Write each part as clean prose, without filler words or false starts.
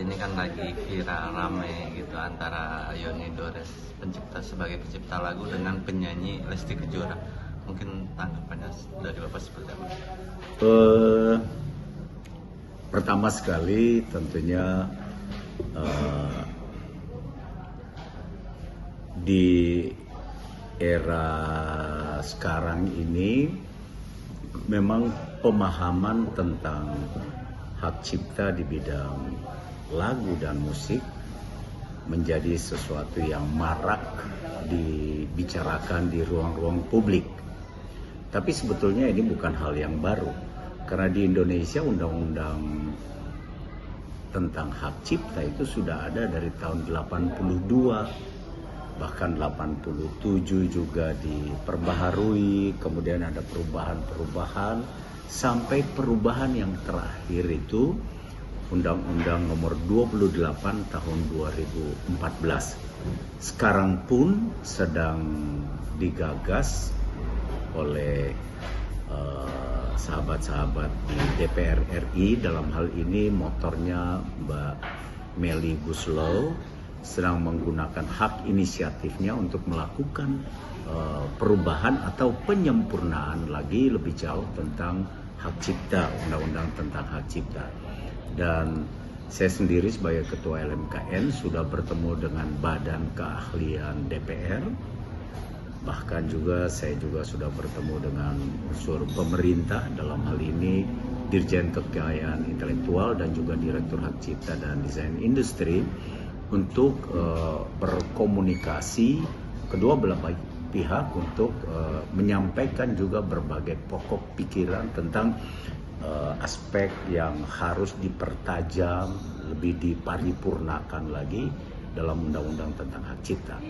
ini kan lagi viral rame gitu antara Yoni Dores sebagai pencipta lagu dengan penyanyi Lesti Kejora. Mungkin tanggapannya dari Bapak seperti apa? Pertama sekali tentunya di era sekarang ini memang pemahaman tentang hak cipta di bidang lagu dan musik menjadi sesuatu yang marak dibicarakan di ruang-ruang publik. Tapi sebetulnya ini bukan hal yang baru, karena di Indonesia undang-undang tentang hak cipta itu sudah ada dari tahun 82, bahkan 87 juga diperbaharui, kemudian ada perubahan-perubahan, sampai perubahan yang terakhir itu Undang-Undang Nomor 28 Tahun 2014. Sekarang pun sedang digagas oleh sahabat-sahabat di DPR RI, dalam hal ini motornya Mbak Melly Guslow sedang menggunakan hak inisiatifnya untuk melakukan perubahan atau penyempurnaan lagi lebih jauh tentang hak cipta, undang-undang tentang hak cipta. Dan saya sendiri sebagai Ketua LMKN sudah bertemu dengan Badan Keahlian DPR, bahkan saya juga sudah bertemu dengan unsur pemerintah, dalam hal ini Dirjen Kekayaan Intelektual dan juga Direktur Hak Cipta dan Desain Industri, untuk berkomunikasi kedua belah pihak untuk menyampaikan juga berbagai pokok pikiran tentang aspek yang harus dipertajam, lebih diparipurnakan lagi dalam undang-undang tentang hak cipta.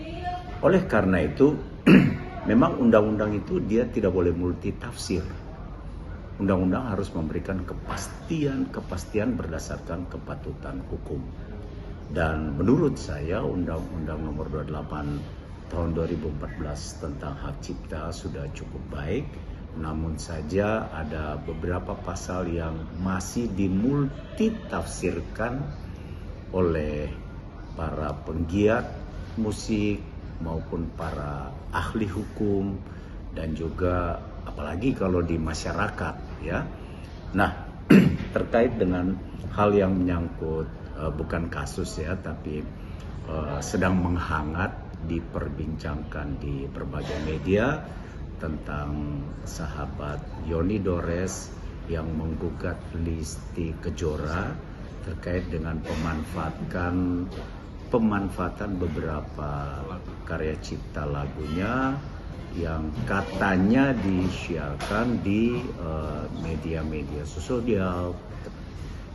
Oleh karena itu, memang undang-undang itu dia tidak boleh multitafsir. Undang-undang harus memberikan kepastian berdasarkan kepatutan hukum. Dan menurut saya Undang-Undang Nomor 28 Tahun 2014 tentang hak cipta sudah cukup baik. Namun saja ada beberapa pasal yang masih dimultitafsirkan oleh para penggiat musik maupun para ahli hukum dan juga apalagi kalau di masyarakat, ya. Nah, terkait dengan hal yang menyangkut bukan kasus ya, tapi sedang menghangat diperbincangkan di berbagai media tentang sahabat Yoni Dores yang menggugat Lesti Kejora terkait dengan pemanfaatan beberapa karya cipta lagunya yang katanya disiarkan di media-media sosial,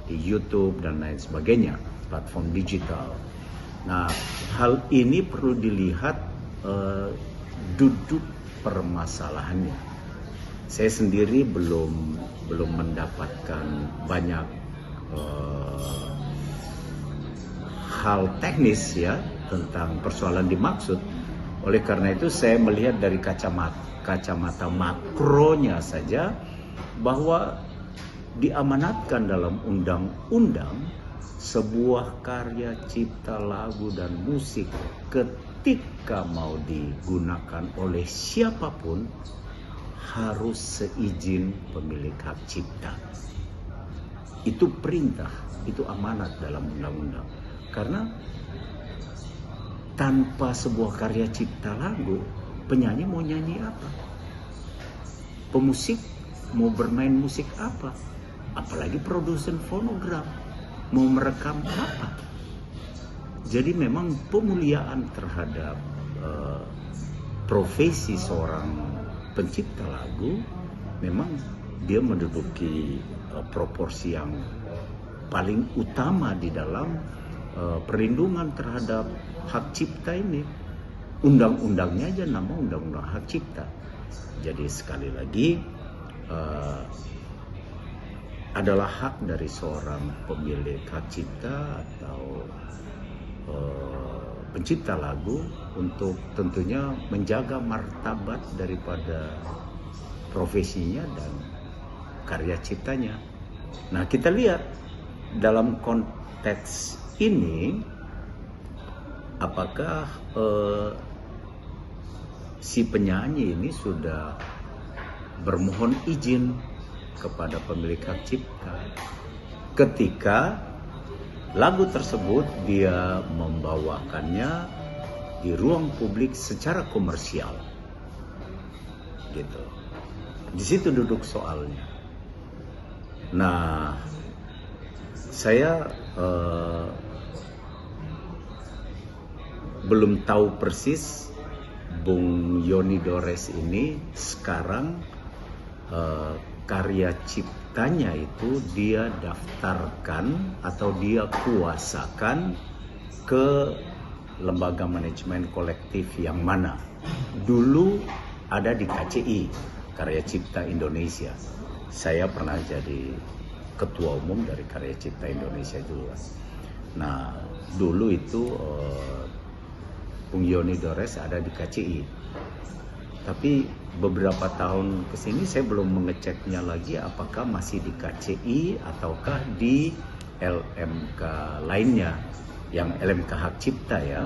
di YouTube dan lain sebagainya, platform digital. Nah, hal ini perlu dilihat duduk permasalahannya. Saya sendiri belum mendapatkan banyak hal teknis ya tentang persoalan dimaksud. Oleh karena itu saya melihat dari kacamata makronya saja, bahwa diamanatkan dalam undang-undang sebuah karya cipta lagu dan musik ketika mau digunakan oleh siapapun harus seizin pemilik hak cipta. Itu perintah, itu amanat dalam undang-undang. Karena tanpa sebuah karya cipta lagu, penyanyi mau nyanyi apa? Pemusik mau bermain musik apa? Apalagi produsen fonogram mau merekam apa? Jadi memang pemuliaan terhadap profesi seorang pencipta lagu memang dia menduduki proporsi yang paling utama di dalam perlindungan terhadap hak cipta ini. Undang-undangnya aja nama undang-undang hak cipta. Jadi sekali lagi adalah hak dari seorang pemilik hak cipta atau pencipta lagu untuk tentunya menjaga martabat daripada profesinya dan karya ciptanya. Nah, kita lihat dalam konteks ini apakah si penyanyi ini sudah bermohon izin kepada pemilik hak cipta ketika lagu tersebut dia membawakannya di ruang publik secara komersial, gitu. Di situ duduk soalnya. Nah, saya belum tahu persis Bung Yoni Dores ini sekarang karya ciptanya itu dia daftarkan atau dia kuasakan ke lembaga manajemen kolektif yang mana. Dulu ada di KCI, Karya Cipta Indonesia. Saya pernah jadi ketua umum dari Karya Cipta Indonesia juga. Nah, dulu itu Bung Yoni Dores ada di KCI. Tapi beberapa tahun ke sini saya belum mengeceknya lagi apakah masih di KCI ataukah di LMK lainnya, yang LMK Hak Cipta ya.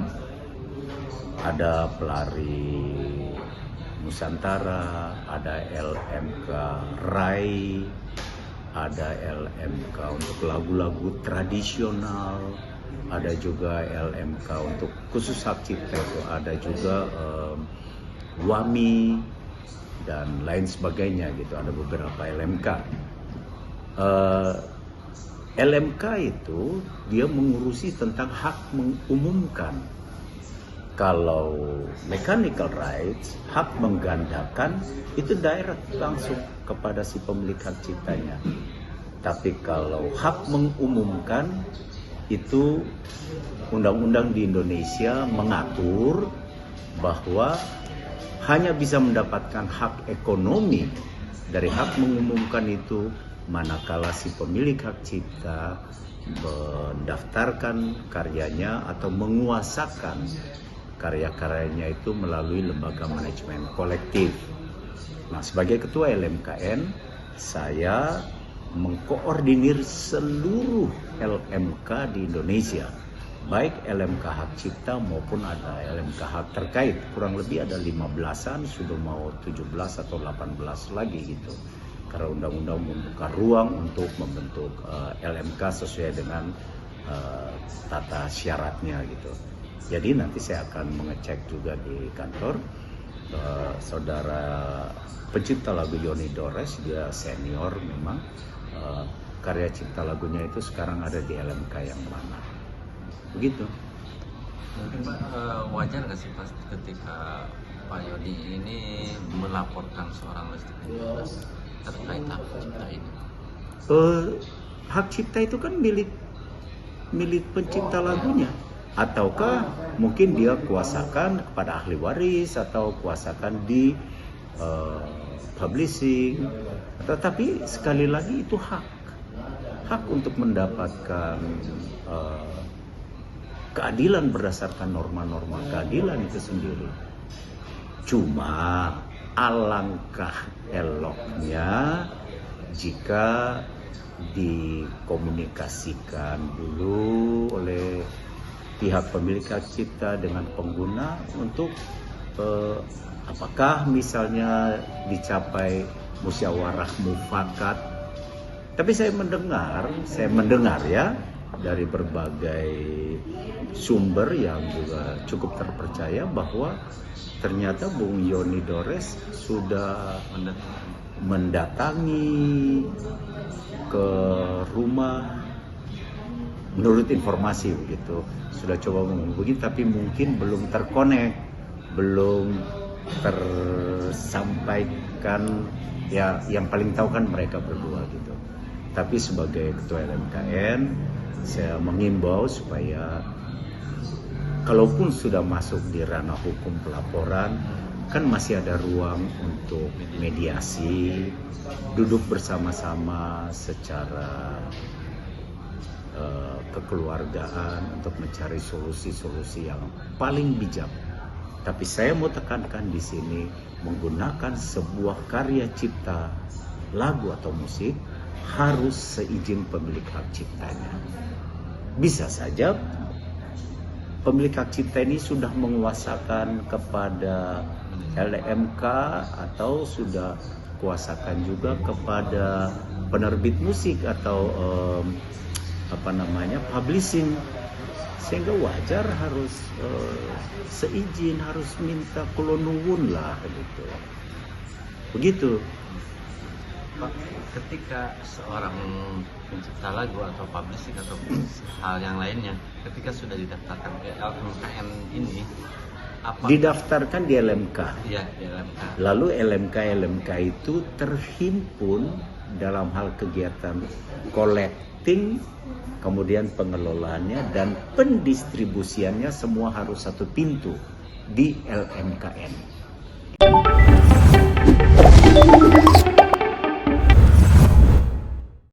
Ada Pelari Nusantara, ada LMK Rai, ada LMK untuk lagu-lagu tradisional, ada juga LMK untuk khusus hak cipta itu, ada juga WAMI dan lain sebagainya gitu, ada beberapa LMK. LMK itu dia mengurusi tentang hak mengumumkan. Kalau mechanical rights, hak menggandakan itu direct langsung kepada si pemilik hak ciptanya. Tapi kalau hak mengumumkan itu undang-undang di Indonesia mengatur bahwa hanya bisa mendapatkan hak ekonomi dari hak mengumumkan itu manakala si pemilik hak cipta mendaftarkan karyanya atau menguasakan karya-karyanya itu melalui lembaga manajemen kolektif. Nah, sebagai ketua LMKN, saya mengkoordinir seluruh LMK di Indonesia, baik LMK hak cipta maupun ada LMK hak terkait. Kurang lebih ada 15-an, sudah mau 17 atau 18 lagi gitu. Karena undang-undang membuka ruang untuk membentuk LMK sesuai dengan tata syaratnya gitu. Jadi nanti saya akan mengecek juga di kantor saudara pencipta lagu Yoni Dores, dia senior memang, karya cipta lagunya itu sekarang ada di LMK yang mana. Begitu. Mungkin Pak, wajar nggak sih pas ketika Pak Yoni ini melaporkan seorang Lesti Kejora terkait hak cipta ini? Hak cipta itu kan milik pencipta lagunya, ataukah mungkin dia kuasakan kepada ahli waris atau kuasakan di publishing. Tetapi sekali lagi itu hak untuk mendapatkan keadilan berdasarkan norma-norma keadilan itu sendiri. Cuma alangkah eloknya jika dikomunikasikan dulu oleh pihak pemilik hak cipta dengan pengguna untuk apakah misalnya dicapai musyawarah mufakat. Tapi saya mendengar ya dari berbagai sumber yang juga cukup terpercaya bahwa ternyata Bung Yoni Dores sudah mendatangi ke rumah, menurut informasi begitu, sudah coba menghubungi tapi mungkin belum terkonek, belum tersampaikan ya, yang paling tahu kan mereka berdua gitu. Tapi sebagai ketua LMKN saya mengimbau supaya kalaupun sudah masuk di ranah hukum pelaporan, kan masih ada ruang untuk mediasi, duduk bersama-sama secara kekeluargaan untuk mencari solusi-solusi yang paling bijak. Tapi saya mau tekankan di sini, menggunakan sebuah karya cipta, lagu atau musik harus seizin pemilik hak ciptanya. Bisa saja pemilik hak cipta ini sudah menguasakan kepada LMK atau sudah kuasakan juga kepada penerbit musik atau publishing, sehingga wajar harus seizin, harus minta kulonungun lah gitu. Begitu. Pak, ketika seorang pencipta lagu atau publishing atau hal yang lainnya, ketika sudah didaftarkan ke LMKN ini, apa? Didaftarkan di LMK. Iya, di LMK. Lalu LMK itu terhimpun dalam hal kegiatan collecting, kemudian pengelolaannya dan pendistribusiannya semua harus satu pintu di LMKN.